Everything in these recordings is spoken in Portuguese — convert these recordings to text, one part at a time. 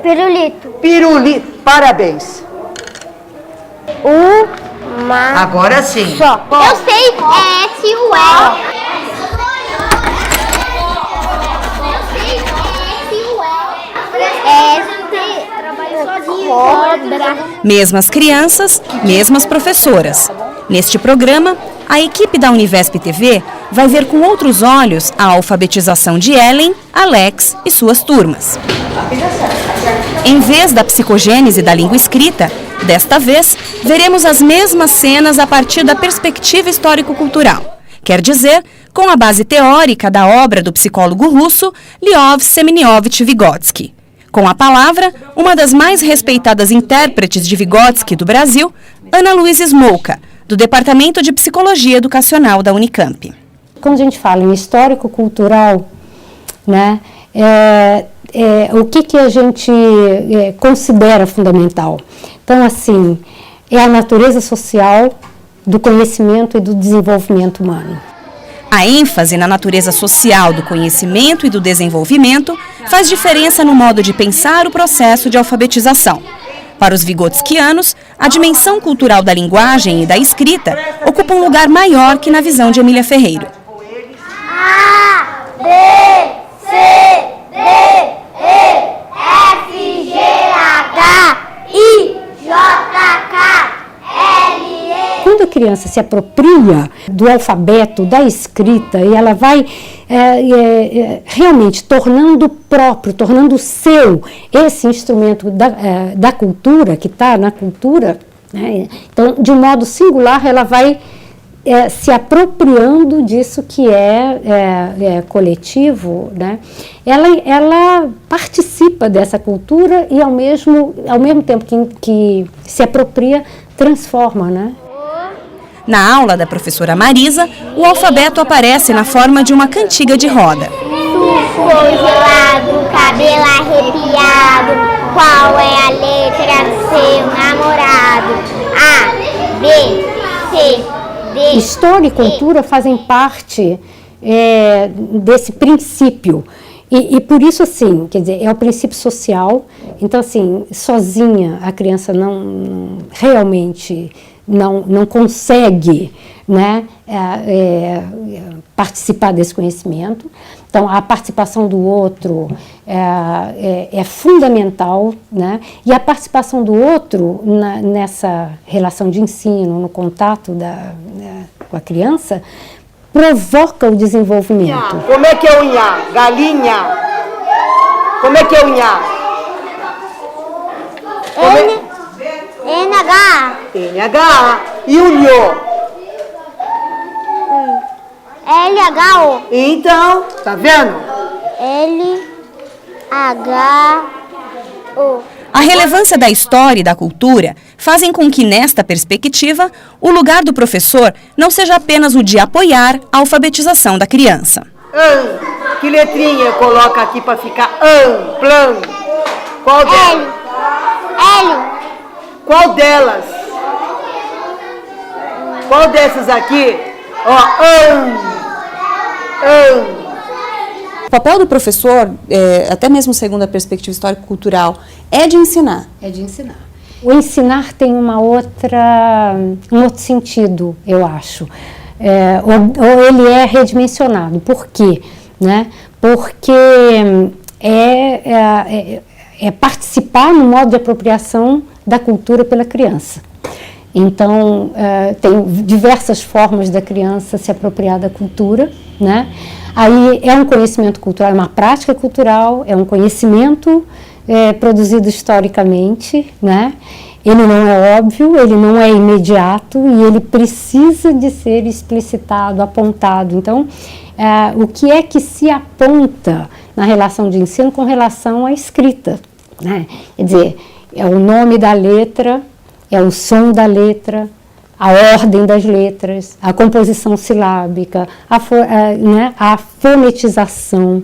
Pirulito. Pirulito. Parabéns. Uma. Agora sim. Só. Eu sei. É S-U-L. Mesmas crianças, mesmas professoras. Neste programa, a equipe da Univesp TV vai ver com outros olhos a alfabetização de Ellen, Alex e suas turmas. Em vez da psicogênese da língua escrita, desta vez, veremos as mesmas cenas a partir da perspectiva histórico-cultural. Quer dizer, com a base teórica da obra do psicólogo russo Lyov Semeniovich Vygotsky. Com a palavra, uma das mais respeitadas intérpretes de Vygotsky do Brasil, Ana Luísa Smolka, do Departamento de Psicologia Educacional da Unicamp. Quando a gente fala em histórico-cultural, né, o que a gente considera fundamental? Então, assim, é a natureza social do conhecimento e do desenvolvimento humano. A ênfase na natureza social do conhecimento e do desenvolvimento faz diferença no modo de pensar o processo de alfabetização. Para os vigotskianos, a dimensão cultural da linguagem e da escrita ocupa um lugar maior que na visão de Emília Ferreiro. A, B, C, D, E, F, G, H, I, J, K, L, E. Quando a criança se apropria do alfabeto, da escrita, e ela vai realmente tornando próprio, tornando seu esse instrumento da cultura, que está na cultura, né? Então, de um modo singular, ela vai se apropriando disso que é coletivo, né? Ela participa dessa cultura e, ao mesmo tempo que se apropria, transforma, né? Na aula da professora Marisa, o alfabeto aparece na forma de uma cantiga de roda. Suco congelado, cabelo arrepiado, qual é a letra do seu namorado? A, B, C, D. História e cultura fazem parte desse princípio. E por isso, assim, quer dizer, é o princípio social. Então, assim, sozinha a criança realmente não consegue, né, participar desse conhecimento. Então, a participação do outro é fundamental, né? E a participação do outro nessa relação de ensino, no contato com a criança, provoca o desenvolvimento. Como é que é o nhá? Galinha? Como é que é o nhá? NH. NH. E o nhô? LHO. Então, tá vendo? LHO. A relevância da história e da cultura fazem com que, nesta perspectiva, o lugar do professor não seja apenas o de apoiar a alfabetização da criança. Que letrinha coloca aqui para ficar plan? Qual delas? L. Qual delas? Qual dessas aqui? Ó, O papel do professor, até mesmo segundo a perspectiva histórico-cultural, é de ensinar. É de ensinar. O ensinar tem um outro sentido, eu acho. Ou ele é redimensionado. Por quê? Né? Porque é participar no modo de apropriação da cultura pela criança. Então, tem diversas formas da criança se apropriar da cultura, né? Aí é um conhecimento cultural, é uma prática cultural, é um conhecimento produzido historicamente, né? Ele não é óbvio, ele não é imediato e ele precisa de ser explicitado, apontado. Então, o que é que se aponta na relação de ensino com relação à escrita, né? Quer dizer, é o nome da letra, é o som da letra, a ordem das letras, a composição silábica, a fonetização,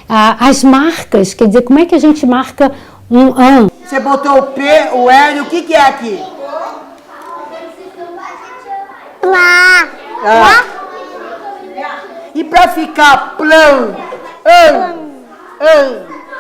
as marcas, quer dizer, como é que a gente marca um an. Você botou o P, o L, o que é aqui? Plá. Ah. E para ficar plan,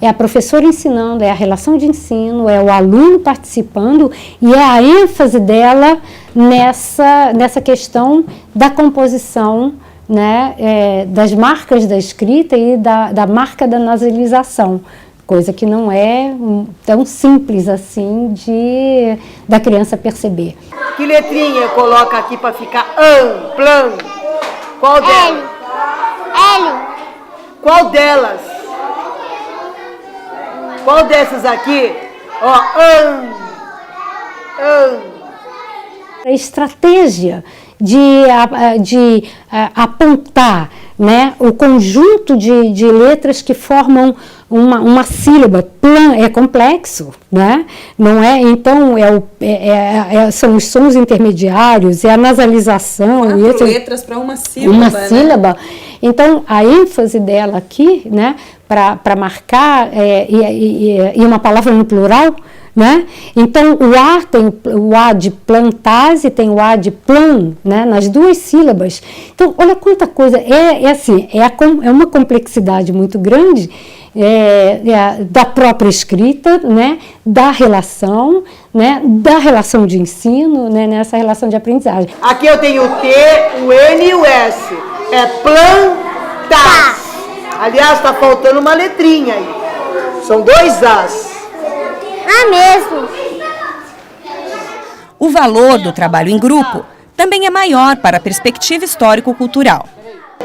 É a professora ensinando, é a relação de ensino, é o aluno participando e é a ênfase dela nessa questão da composição, né, das marcas da escrita e da marca da nasalização, coisa que não é tão simples assim da criança perceber. Que letrinha coloca aqui para ficar plan? Qual delas? L. Qual delas? Qual dessas aqui? Ó, A estratégia de apontar, né, o conjunto de letras que formam uma sílaba. Plan é complexo, né? Não é? Então são os sons intermediários, é a nasalização. 4 letras para uma sílaba. Uma né? sílaba. Então a ênfase dela aqui, né, para marcar e uma palavra no plural. Né? Então, o A tem o A de plantase, tem o A de plan, né? Nas 2 sílabas. Então, olha quanta coisa. É uma complexidade muito grande da própria escrita, né? Da relação de ensino, né? Nessa relação de aprendizagem. aqui eu tenho o T, o N e o S. É plantas. Aliás, está faltando uma letrinha aí. São 2 As. Mesmo. O valor do trabalho em grupo também é maior para a perspectiva histórico-cultural.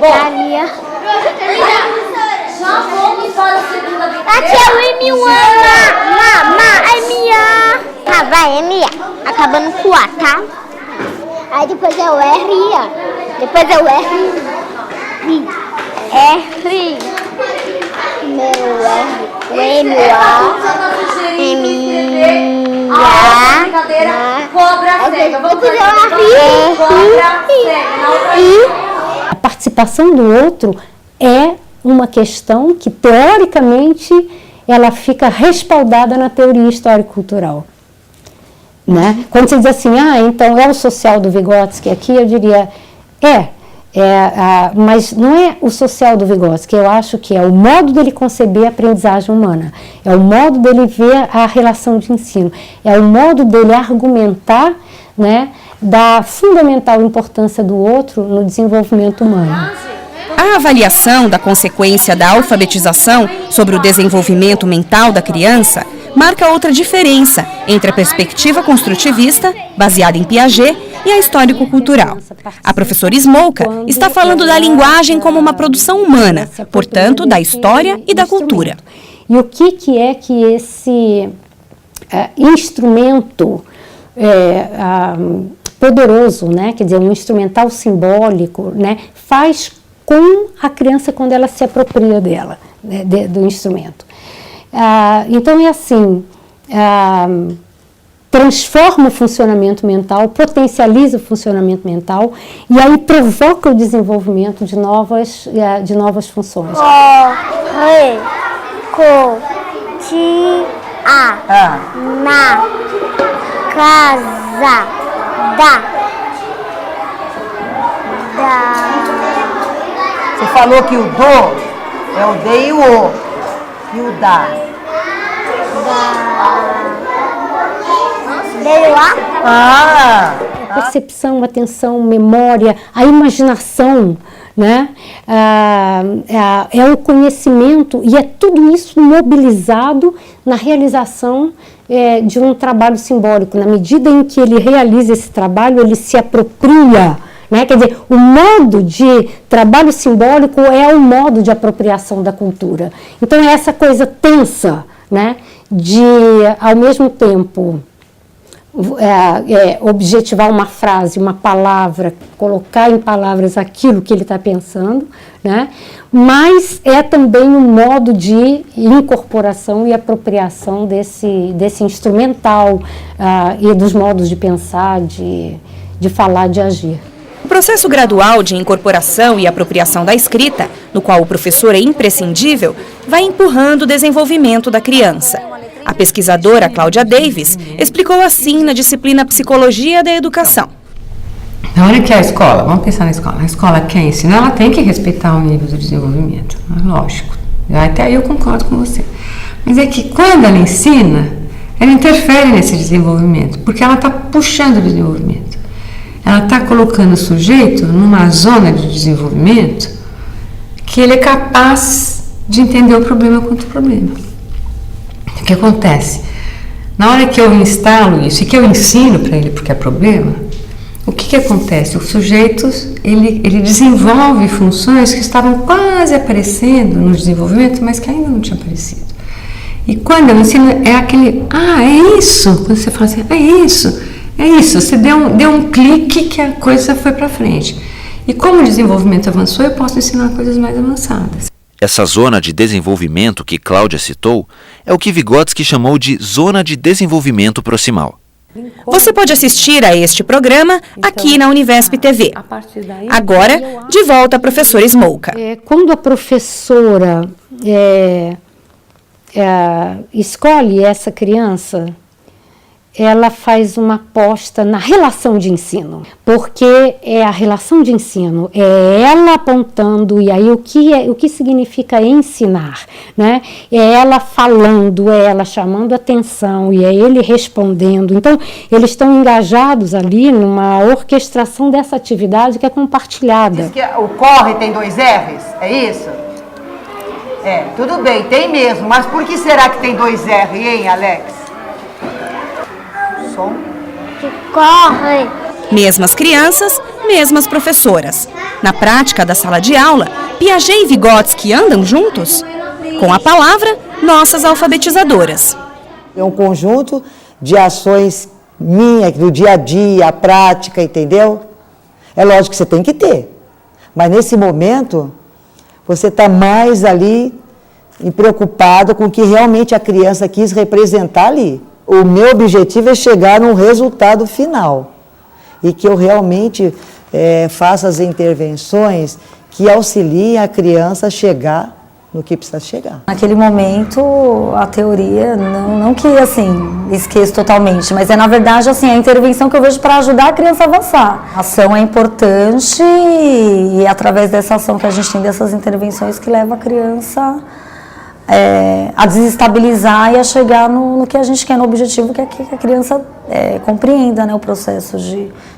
Maria. Aqui é o M1. É minha. Vai, é minha. Acabando com o A, tá? Aí depois é o R. Depois é o R. R. Meu R. O M, o A. A participação do outro é uma questão que, teoricamente, ela fica respaldada na teoria histórico-cultural. Né? Quando você diz assim, então é o social do Vygotsky aqui, eu diria, mas não é o social do Vygotsky, eu acho que é o modo dele conceber a aprendizagem humana, é o modo dele ver a relação de ensino, é o modo dele argumentar, né, da fundamental importância do outro no desenvolvimento humano. A avaliação da consequência da alfabetização sobre o desenvolvimento mental da criança marca outra diferença entre a perspectiva construtivista, baseada em Piaget, e a histórico-cultural. A professora Smolka está falando da linguagem como uma produção humana, portanto, da história e da cultura. E o que é que esse instrumento poderoso, né, quer dizer, um instrumental simbólico, né, faz com a criança quando ela se apropria dela, né, do instrumento. Então é assim, transforma o funcionamento mental, potencializa o funcionamento mental e aí provoca o desenvolvimento de novas funções. Na casa Você falou que o do é o D e o O. E o da? A. A percepção, a atenção, memória, a imaginação, né? É o conhecimento e é tudo isso mobilizado na realização de um trabalho simbólico. Na medida em que ele realiza esse trabalho, ele se apropria, né? Quer dizer, o modo de trabalho simbólico é o modo de apropriação da cultura. Então é essa coisa tensa, né? De, ao mesmo tempo, objetivar uma frase, uma palavra, colocar em palavras aquilo que ele está pensando, né? Mas é também um modo de incorporação e apropriação desse instrumental e dos modos de pensar, de falar, de agir. O processo gradual de incorporação e apropriação da escrita, no qual o professor é imprescindível, vai empurrando o desenvolvimento da criança. A pesquisadora Cláudia Davis explicou assim na disciplina Psicologia da Educação. Na hora que a escola, vamos pensar na escola quer ensinar, ela tem que respeitar o nível do desenvolvimento, lógico. Até aí eu concordo com você. Mas é que quando ela ensina, ela interfere nesse desenvolvimento, porque ela está puxando o desenvolvimento. Ela está colocando o sujeito numa zona de desenvolvimento que ele é capaz de entender o problema quanto problema. O que acontece? Na hora que eu instalo isso e que eu ensino para ele porque é problema, o que acontece? O sujeito ele desenvolve funções que estavam quase aparecendo no desenvolvimento, mas que ainda não tinham aparecido. E quando eu ensino, é aquele, é isso. Quando você fala assim, é isso. Você deu um clique que a coisa foi para frente. E como o desenvolvimento avançou, eu posso ensinar coisas mais avançadas. Essa zona de desenvolvimento que Cláudia citou é o que Vygotsky chamou de zona de desenvolvimento proximal. Você pode assistir a este programa aqui na Univesp TV. Agora, de volta a professora Smolka. Quando a professora escolhe essa criança, ela faz uma aposta na relação de ensino, porque é a relação de ensino, é ela apontando, e aí o que significa ensinar, né? É ela falando, é ela chamando atenção, e é ele respondendo. Então, eles estão engajados ali numa orquestração dessa atividade que é compartilhada. Diz que o corre tem 2 R's, é isso? Tudo bem, tem mesmo, mas por que será que tem 2 R, hein, Alex? Que corre. Mesmas crianças, mesmas professoras. Na prática da sala de aula, Piaget e Vygotsky andam juntos? Com a palavra, nossas alfabetizadoras. É um conjunto de ações minhas, do dia a dia, a prática, entendeu? É lógico que você tem que ter, mas nesse momento você está mais ali e preocupado com o que realmente a criança quis representar ali. O meu objetivo é chegar num resultado final e que eu realmente faça as intervenções que auxiliem a criança a chegar no que precisa chegar. Naquele momento, a teoria, não que assim, esqueço totalmente, mas na verdade assim, a intervenção que eu vejo para ajudar a criança a avançar. A ação é importante e é através dessa ação que a gente tem dessas intervenções que leva a criança a desestabilizar e a chegar no que a gente quer, no objetivo que é que a criança compreenda, né, o processo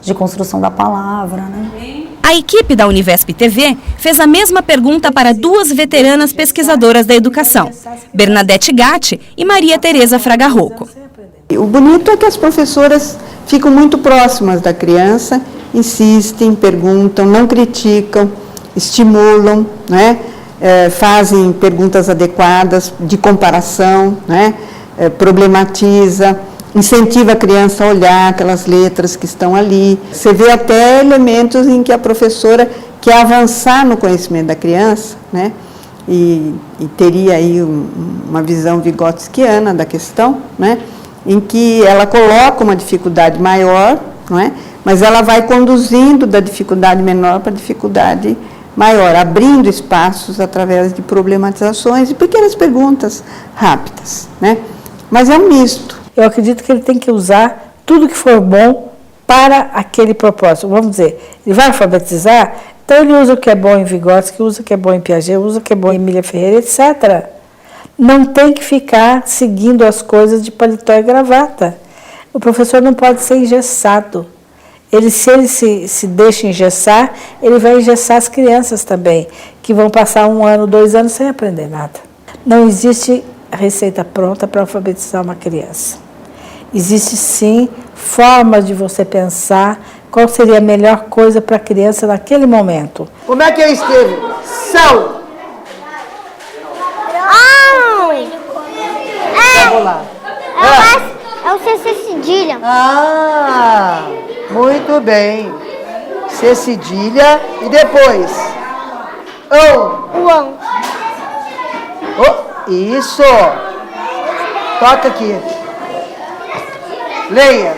de construção da palavra. Né? A equipe da Univesp TV fez a mesma pergunta para 2 veteranas pesquisadoras da educação, Bernadette Gatti e Maria Tereza Fraga Rocco. O bonito é que as professoras ficam muito próximas da criança, insistem, perguntam, não criticam, estimulam, né? Fazem perguntas adequadas, de comparação, né? Problematiza, incentiva a criança a olhar aquelas letras que estão ali. Você vê até elementos em que a professora quer avançar no conhecimento da criança, né? E teria aí uma visão vygotskiana da questão, né? Em que ela coloca uma dificuldade maior, não é? Mas ela vai conduzindo da dificuldade menor para a dificuldade maior, abrindo espaços através de problematizações e pequenas perguntas rápidas, né? Mas é um misto. Eu acredito que ele tem que usar tudo que for bom para aquele propósito. Vamos dizer, ele vai alfabetizar, então ele usa o que é bom em Vygotsky, usa o que é bom em Piaget, usa o que é bom em Emília Ferreira, etc. Não tem que ficar seguindo as coisas de paletó e gravata. O professor não pode ser engessado. Se ele se deixa engessar, ele vai engessar as crianças também, que vão passar 1 ano, 2 anos sem aprender nada. Não existe receita pronta para alfabetizar uma criança. Existe sim formas de você pensar qual seria a melhor coisa para a criança naquele momento. Como é que eu escrevo? São. Vamos lá. É o CC cedilha. Muito bem. C cedilha e depois? O Isso. Toca aqui. Leia.